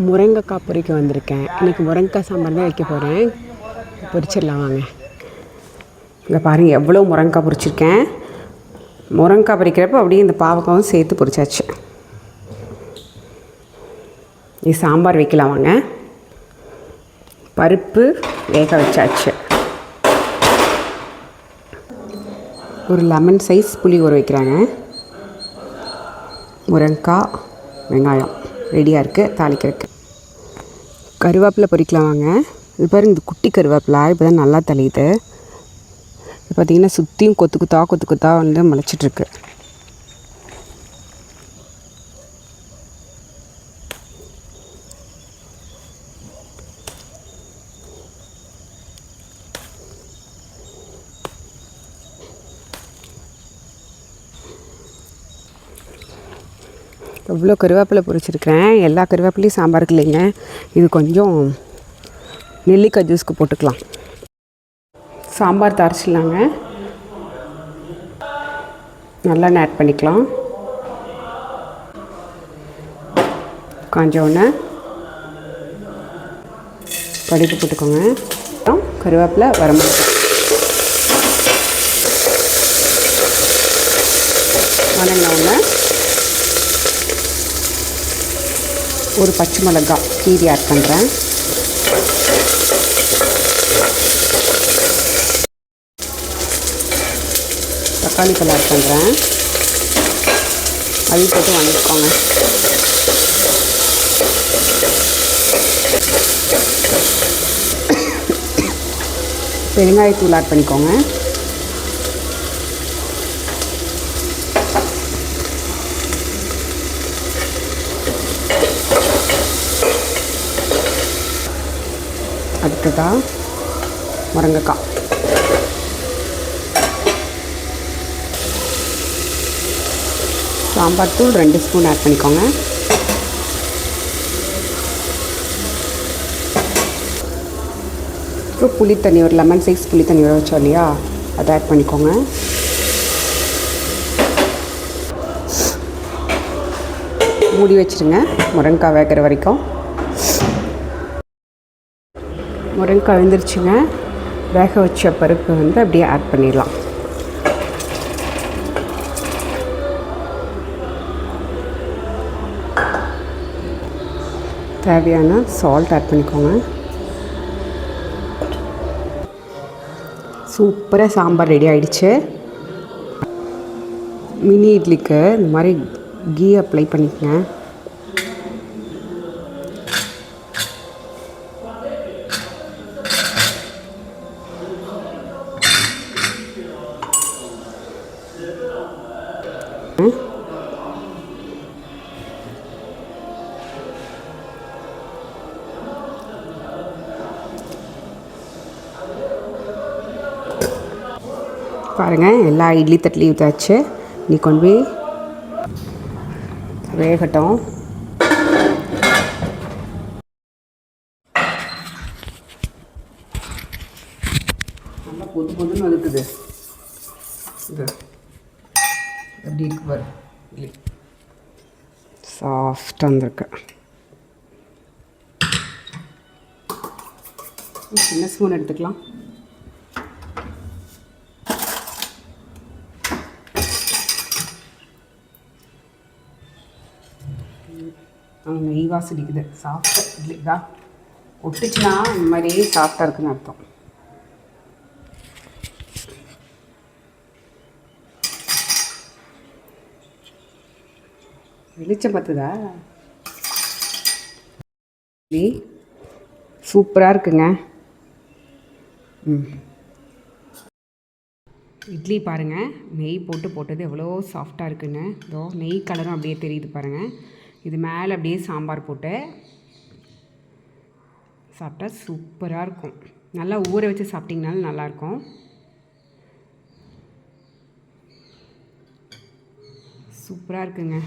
முருங்கைக்காய் பொரிக்க வந்திருக்கேன். இன்றைக்கி முருங்கைக்காய் சாம்பார் தான் வைக்க போகிறேன். பொரிச்சிடலாம் வாங்க. இங்கே பாருங்கள் எவ்வளோ முருங்கைக்காய் பொரிச்சிருக்கேன். முருங்கைக்காய் பொரிக்கிறப்போ அப்படியே இந்த பாவக்காவும் சேர்த்து பொரிச்சாச்சு. இது சாம்பார் வைக்கலாம் வாங்க. பருப்பு வேக வச்சாச்சு. ஒரு லெமன் சைஸ் புளி ஊற வைக்கிறாங்க. முருங்கைக்காய் வெங்காயம் ரெடியாக இருக்குது தாளிக்கிறதுக்கு. கருவேப்பிலை பொரிக்கலாம் வாங்க. இது பாருங்க, இந்த குட்டி கருவேப்பிலை இப்போ தான் நல்லா தளியுது. இது பார்த்திங்கன்னா சுற்றியும் கொத்து கொத்தா வந்து முளைச்சிட்ருக்கு. எவ்வளோ கருவேப்பிலை பொரிச்சிருக்கிறேன். எல்லா கருவேப்பிலையும் சாம்பாருக்கு இல்லைங்க. இது கொஞ்சம் நெல்லிக்காய் ஜூஸ்க்கு போட்டுக்கலாம். சாம்பார் தாளிச்சிடலாங்க. நல்லெண்ணெய் ஆட் பண்ணிக்கலாம். காஞ்ச உடனே கடுகு போட்டுக்கோங்க. அப்புறம் கருவேப்பிலை வரமிளகாய் வதங்கின உடனே ஒரு பச்சை மிளகாய் கீரி ஆட் பண்ணுறேன். தக்காளி பழம் ஆட் பண்ணுறேன். அதையும் போட்டு வாங்கிக்கோங்க. பெருங்காயத்தூள் ஆட் பண்ணிக்கோங்க. அடுத்ததாக முருங்கைக்காய். சாம்பார் தூள் 2 ஸ்பூன் ஆட் பண்ணிக்கோங்க. அப்புறம் புளி தண்ணி, ஒரு லெமன் சைஸ் புளி தண்ணி ஊற வச்சோம் இல்லையா, அதை ஆட் பண்ணிக்கோங்க. மூடி வச்சுருங்க முருங்கைக்காய் வேகிற வரைக்கும். முருங்கைக்காய் வெந்துருச்சுங்க. வேக வச்ச பருப்பு வந்து அப்படியே ஆட் பண்ணிடலாம். தேவையான சால்ட் ஆட் பண்ணிக்கோங்க. சூப்பராக சாம்பார் ரெடி ஆகிடுச்சு. மினி இட்லிக்கு இந்த மாதிரி கீ அப்ளை பண்ணிக்கங்க. பாருங்கள், எல்லா இட்லி தட்டிலையும் ஊற்றாச்சு. நீ கொண்டு போய் வேகட்டும். நல்லா பொதுன்னு ஒதுக்குது. இது எப்படி இருக்கு பாரு. இட்லி சாஃப்டாக வந்திருக்கு. சின்ன ஸ்பூன் எடுத்துக்கலாம். நெய் வாசடிக்குது. சாஃப்டாக இட்லி தான். ஒட்டுச்சுன்னா இந்த மாதிரியே சாஃப்டாக இருக்குன்னு அர்த்தம். வெளிச்சம் பார்த்துதா? சூப்பராக இருக்குங்க. இட்லி பாருங்கள், நெய் போட்டது எவ்வளோ சாஃப்டாக இருக்குன்னு. இதோ நெய் கலரும் அப்படியே தெரியுது பாருங்கள். இது மேலே அப்படியே சாம்பார் போட்டு சாப்பிட்டா சூப்பராக இருக்கும். நல்லா ஊற வச்சு சாப்பிட்டிங்கனாலும் நல்லாயிருக்கும். சூப்பராக இருக்குங்க.